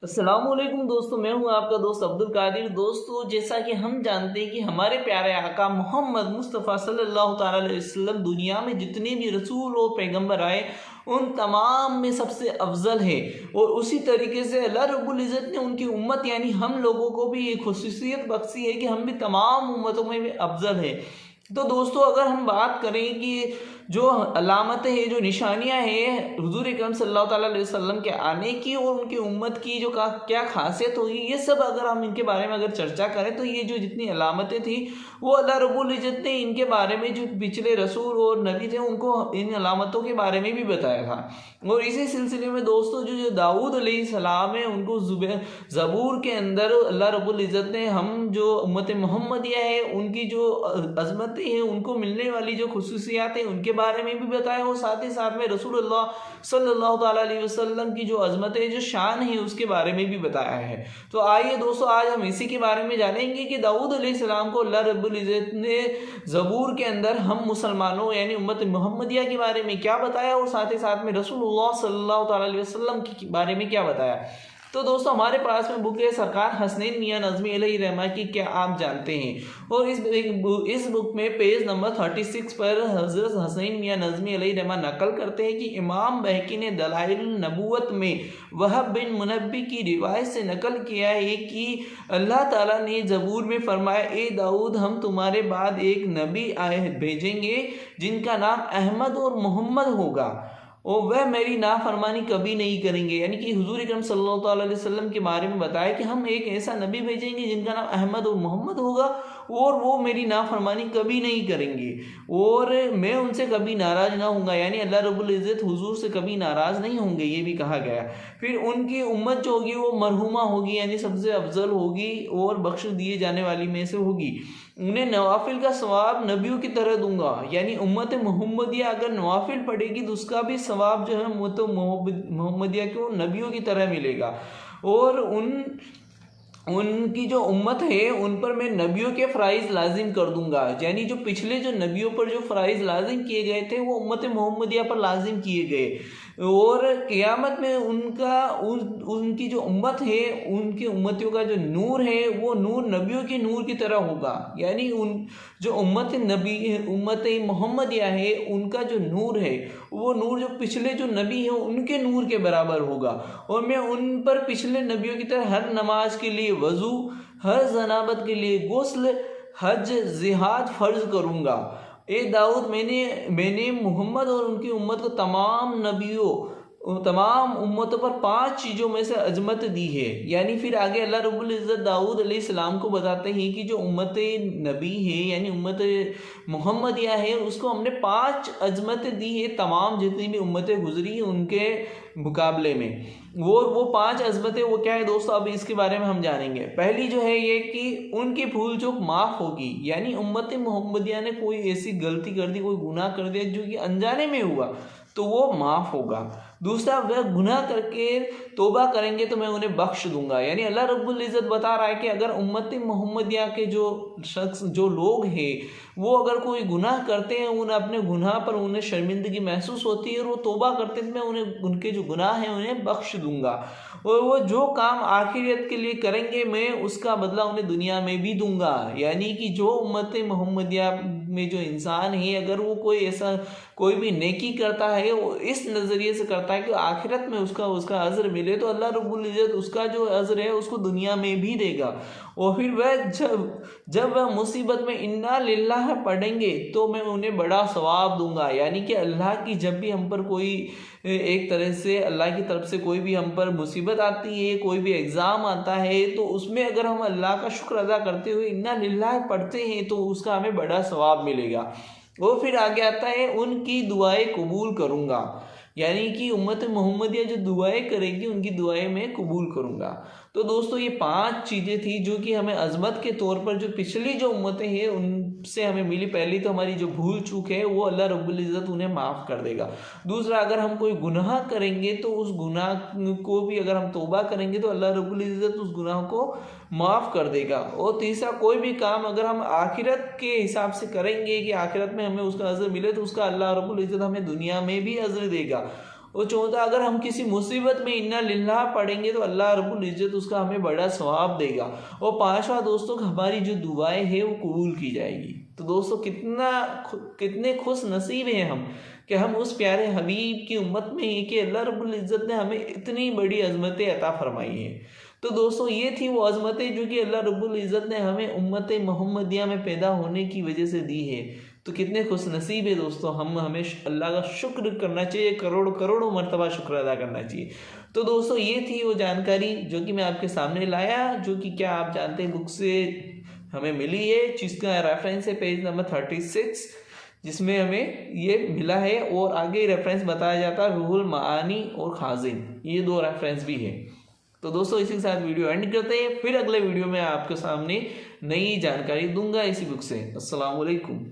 अस्सलामुअलैकुम दोस्तों, मैं हूं आपका दोस्त अब्दुल कादिर। दोस्तों, जैसा कि हम जानते हैं कि हमारे प्यारे आका मोहम्मद मुस्तफ़ा सल्लल्लाहु ताला अलैहि वसल्लम दुनिया में जितने भी रसूल और पैगंबर आए उन तमाम में सबसे अफजल है। और उसी तरीके से अल्लाह रब्बुल इज़्ज़त ने उनकी उम्मत यानी हम लोगों को भी ये खुसूसियत बख्शी है कि हम भी तमाम उम्मतों में भी अफजल है। तो दोस्तों, अगर हम बात करें कि जो अलामतें हैं, जो निशानियां हैं हुजूर अकरम सल्लल्लाहु ताला अलैहि वसल्लम के आने की और उनकी उम्मत की जो क्या खासियत होगी, ये सब अगर हम इनके बारे में अगर चर्चा करें तो ये जो जितनी अलामतें थी वो अल्लाह रब्बुल इज़्ज़त ने इनके बारे में जो पिछले रसूल और नबी थे उनको इन अलामतों के बारे में भी बताया था। और इसी सिलसिले में दोस्तों, जो दाऊद अलैहिस्सलाम है उनको ज़बूर के अंदर अल्लाह रब्बुल इज़्ज़त ने हम जो उम्मत मोहम्मदिया है उनकी जो अज़मतें हैं, उनको मिलने वाली जो खुसूसियात हैं उनके बारे में भी बताया और साथ ही साथ में रसूलुल्लाह सल्लल्लाहु ताला अलैहि वसल्लम की जो अज़मतें, जो शान है उसके बारे में भी बताया है। तो आइए दोस्तों, आज हम इसी के बारे में जानेंगे कि दाऊद अलैहिस्सलाम को अल्लाह रब्बुल इज़्ज़त ने ज़बूर के अंदर हम मुसलमानों यानी उम्मत मोहम्मदिया के बारे में क्या बताया और साथ ही साथ में रसूलुल्लाह सल्लल्लाहु ताला अलैहि वसल्लम के बारे में क्या बताया। तो दोस्तों, हमारे पास में बुक है सरकार हसनैन मियाँ नज़मी अलैहिर्रहमा की क्या आप जानते हैं। और इस बुक में पेज नंबर 36 पर हज़रत हसनैन मियाँ नज़मी अलैहिर्रहमा नकल करते हैं कि इमाम बहकी ने दलाइल नबूवत में वहब बिन मुनब्बी की रिवायत से नकल किया है कि अल्लाह ताला ने ज़बूर में फरमाया, ए दाऊद, हम तुम्हारे बाद एक नबी भेजेंगे जिनका नाम अहमद और मोहम्मद होगा और वह मेरी नाफरमानी कभी नहीं करेंगे। यानी कि हुजूर अकरम सल्लल्लाहु अलैहि वसल्लम के बारे में बताया कि हम एक ऐसा नबी भेजेंगे जिनका नाम अहमद और मोहम्मद होगा और वो मेरी नाफरमानी कभी नहीं करेंगे और मैं उनसे कभी नाराज़ ना होऊंगा। यानी अल्लाह रब्बुल इज़्ज़त हुजूर से कभी नाराज़ नहीं होंगे, ये भी कहा गया। फिर उनकी उम्मत जो होगी वो मरहुमा होगी, यानी सबसे अफजल होगी और बख्श दिए जाने वाली में से होगी। उन्हें नवाफिल का सवाब नबियों की तरह दूंगा। यानी उम्मत मोहम्मदिया अगर नवाफिल पढ़ेगी तो उसका भी सवाब जो है उम्मत मोहम्मदिया को नबियों की तरह मिलेगा। और उनकी जो उम्मत है उन पर मैं नबियों के फ़राइज़ लाजिम कर दूंगा। यानी जो पिछले जो नबियों पर जो फ़राइज़ लाजिम किए गए थे वो उम्मत मोहम्मदिया पर लाजिम किए गए। और क़यामत में उनकी जो उम्मत है, उनकी उम्मतियों का जो नूर है वो नूर नबियों के नूर की तरह होगा। यानी उन जो उम्मत मोहम्मदिया है उनका जो नूर है वो नूर जो पिछले जो नबी हैं उनके नूर के बराबर होगा। और मैं उन पर पिछले नबियों की तरह हर नमाज के लिए वज़ू, हर जनाबत के लिए गुस्ल, हज, जिहाद फ़र्ज करूँगा। ए दाऊद, मैंने मोहम्मद और उनकी उम्मत को तमाम नबियों तमाम उम्मतों पर 5 चीज़ों में से अजमत दी है। यानी फिर आगे अल्लाह रब्बुल इज़्ज़त दाऊद अलैहिस्सलाम को बताते हैं कि जो उम्मत नबी है यानी उम्मत मोहम्मदिया है उसको हमने 5 अजमत दी है तमाम जितनी भी उम्मतें गुजरी हैं उनके मुकाबले में। वो 5 अजमतें वो क्या है दोस्तों, अब इसके बारे में हम जानेंगे। पहली जो है ये कि उनकी भूल चूक माफ़ होगी। यानी उम्मत मोहम्मदिया ने कोई ऐसी गलती कर दी, कोई गुनाह कर दिया जो कि अनजाने में हुआ तो वो माफ़ होगा। दूसरा, वह गुनाह करके तौबा करेंगे तो मैं उन्हें बख्श दूंगा। यानी अल्लाह रब्बुल इज़्ज़त बता रहा है कि अगर उम्मत मोहम्मदिया के जो शख्स जो लोग हैं वो अगर कोई गुनाह करते हैं, उन्हें अपने गुनाह पर उन्हें शर्मिंदगी महसूस होती है और वो तौबा करते हैं तो मैं उन्हें उनके जो गुनाह हैं उन्हें बख्श दूंगा। और वो जो काम आखिरत के लिए करेंगे मैं उसका बदला उन्हें दुनिया में भी दूंगा। यानी कि जो उम्मत मोहम्मदिया में जो इंसान है अगर वो कोई भी नेकी करता है वो इस नज़रिए से करता है कि आखिरत में उसका अज़र मिले तो अल्लाह रब्बुल इज़्ज़त उसका जो अज़र है उसको दुनिया में भी देगा। और फिर वह जब वह मुसीबत में इन्ना लिल्लाह पढ़ेंगे तो मैं उन्हें बड़ा सवाब दूंगा। यानी कि अल्लाह की जब भी हम पर कोई एक तरह से अल्लाह की तरफ से कोई भी हम पर मुसीबत आती है, कोई भी एग्ज़ाम आता है तो उसमें अगर हम अल्लाह का शुक्र अदा करते हुए इन्ना लिल्लाह पढ़ते हैं तो उसका हमें बड़ा सवाब मिलेगा। वो फिर आगे आता है उनकी दुआएं कबूल करूँगा। यानी कि उम्मत मोहम्मदिया जो दुआएं करेगी उनकी दुआएं मैं कबूल करूँगा। तो दोस्तों, ये 5 चीज़ें थी जो कि हमें अज़मत के तौर पर जो पिछली जो उम्मतें हैं उनसे हमें मिली। पहली तो हमारी जो भूल चूक है वो अल्लाह रब्बुल इज़्ज़त उन्हें माफ़ कर देगा। दूसरा, अगर हम कोई गुनाह करेंगे तो उस गुनाह को भी अगर हम तौबा करेंगे तो अल्लाह रब्बुल इज़्ज़त उस गुनाह को माफ़ कर देगा। और तीसरा, कोई भी काम अगर हम आखिरत के हिसाब से करेंगे कि आखिरत में हमें उसका अज़र मिले तो उसका अल्लाह रब्बुल इज़्ज़त हमें दुनिया में भी अज़र देगा। वो चाहता अगर हम किसी मुसीबत में इन्ना लिल्लाह पढ़ेंगे तो अल्लाह रब्बुल इज़्ज़त उसका हमें बड़ा सवाब देगा। और पांचवा दोस्तों हमारी जो दुआएं हैं वो कबूल की जाएगी। तो दोस्तों कितने खुश नसीब हैं हम कि हम उस प्यारे हबीब की उम्मत में हैं कि अल्लाह रब्बुल इज़्ज़त ने हमें इतनी बड़ी अज़मतें अता फरमाई हैं। तो दोस्तों ये थी वो अज़मतें जो कि अल्लाह रब्बुल इज़्ज़त ने हमें उम्मत मोहम्मदिया में पैदा होने की वजह से दी है। तो कितने खुश नसीब है दोस्तों, हमें अल्लाह का शुक्र करना चाहिए, करोड़ों करोड़ों मरतबा शुक्र अदा करना चाहिए। तो दोस्तों ये थी वो जानकारी जो कि मैं आपके सामने लाया, जो कि क्या आप जानते हैं बुक से हमें मिली है, जिसका रेफरेंस है पेज नंबर 36, जिसमें हमें ये मिला है। और आगे रेफरेंस बताया जाता है रूहुल मानी और खाजिन, ये 2 रेफरेंस भी है। तो दोस्तों इसी के साथ वीडियो एंड करते हैं, फिर अगले वीडियो में आपके सामने नई जानकारी दूंगा इसी बुक से। अस्सलाम वालेकुम।